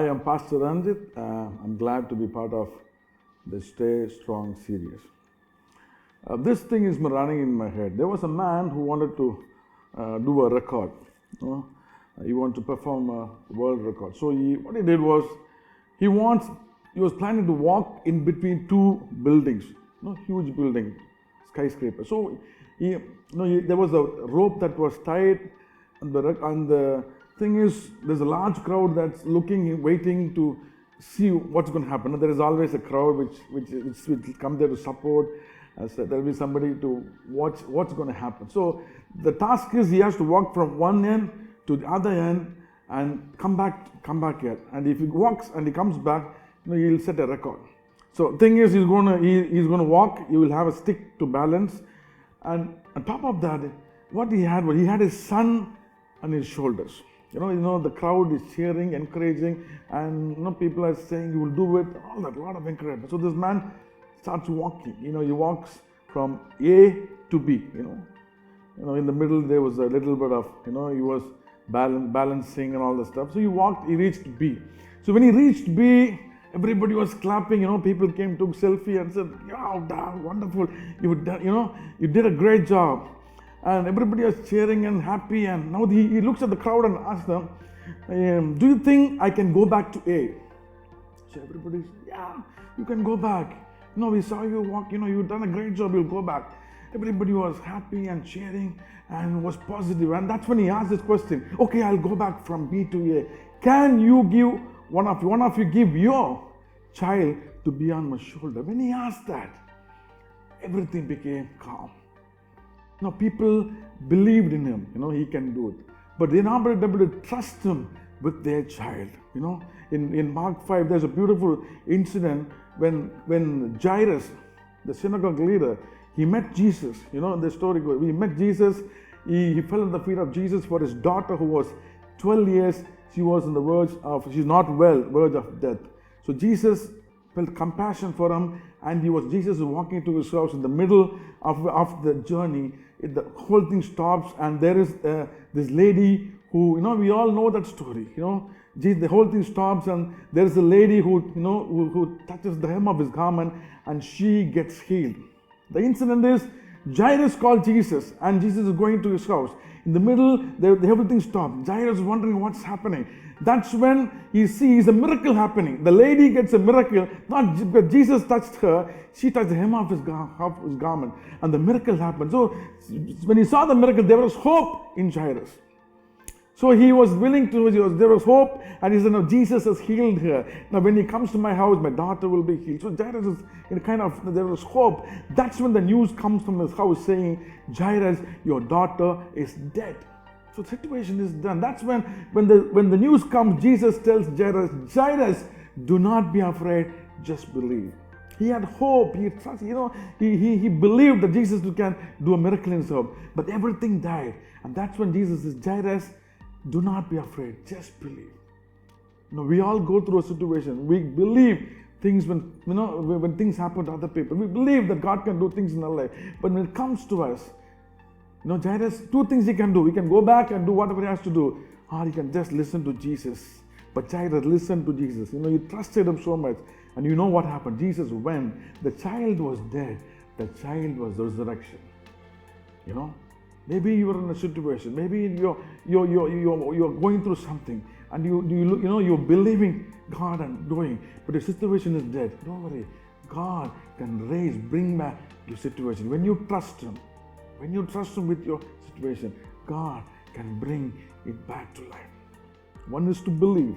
Hi, I'm Pastor Ranjith. I'm glad to be part of the Stay Strong series. This thing is running in my head. There was a man who wanted to do a record. He wanted to perform a world record. So what he did was, he was planning to walk in between two buildings, huge building, skyscraper. So there was a rope that was tied, and the thing is, there's a large crowd that's looking, waiting to see what's going to happen. And there is always a crowd which will come there to support. So there will be somebody to watch what's going to happen. So the task is, he has to walk from one end to the other end and come back here. And if he walks and he comes back, he'll set a record. So thing is, he's going to walk. He will have a stick to balance, and on top of that, what he had was, he had his son on his shoulders. The crowd is cheering, encouraging, and people are saying, "You will do it." All that, a lot of encouragement. So this man starts walking. He walks from A to B. In the middle there was a little bit of, he was balancing and all the stuff. So he reached B. So when he reached B, everybody was clapping. People came, took selfie, and said, "Yeah, wonderful! You did a great job." And everybody was cheering and happy. And now he looks at the crowd and asks them, "Do you think I can go back to A?" So everybody said, "Yeah, you can go back. We saw you walk. You've done a great job. You'll go back." Everybody was happy and cheering and was positive. And that's when he asked this question: "Okay, I'll go back from B to A. Can you give one of you give your child to be on my shoulder?" When he asked that, everything became calm. People believed in him. He can do it, but they're not able to trust him with their child. In Mark 5, there's a beautiful incident when Jairus, the synagogue leader, he met Jesus. The story goes, he met Jesus. He fell at the feet of Jesus for his daughter, who was 12 years. She was on the she's not well, verge of death. So Jesus felt compassion for him, and Jesus was walking to his house in the middle of the journey. The whole thing stops, and there is this lady who, we all know that story. The whole thing stops, and there is a lady who touches the hem of his garment, and she gets healed. The incident is, Jairus called Jesus, and Jesus is going to his house. In the middle, everything stopped. Jairus is wondering what's happening. That's when he sees a miracle happening. The lady gets a miracle, not because Jesus touched her, she touched the hem of his garment, and the miracle happened. So when he saw the miracle, there was hope in Jairus. So he was willing to, there was hope, and he said, "No, Jesus has healed her. Now when he comes to my house, my daughter will be healed." So Jairus is there was hope. That's when the news comes from his house saying, "Jairus, your daughter is dead." So the situation is done. That's when the news comes, Jesus tells Jairus, "Jairus, do not be afraid, just believe." He had hope, he trusted, he believed that Jesus can do a miracle in his home. But everything died. And that's when Jesus says, "Jairus, do not be afraid, just believe." We all go through a situation. We believe things when things happen to other people. We believe that God can do things in our life. But when it comes to us, Jairus, two things he can do. He can go back and do whatever he has to do, or he can just listen to Jesus. But Jairus listened to Jesus. He trusted him so much. And you know what happened? Jesus went. The child was dead. The child was resurrection. Maybe you are in a situation. Maybe you're going through something, and you're believing God and doing, but the situation is dead. Don't worry. God can bring back your situation when you trust Him. When you trust Him with your situation, God can bring it back to life. One is to believe.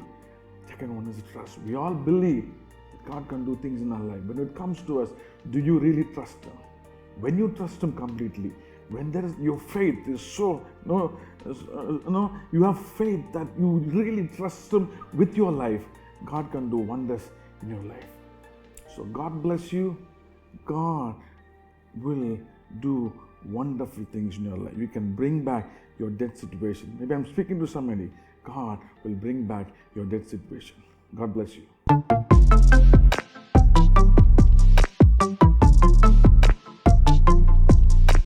Second one is to trust. We all believe that God can do things in our life. But when it comes to us, do you really trust Him? When you trust Him completely, when there is your faith is so, you have faith that you really trust Him with your life, God can do wonders in your life. So God bless you. God will do wonderful things in your life. You can bring back your dead situation. Maybe I'm speaking to somebody. God will bring back your dead situation. God bless you.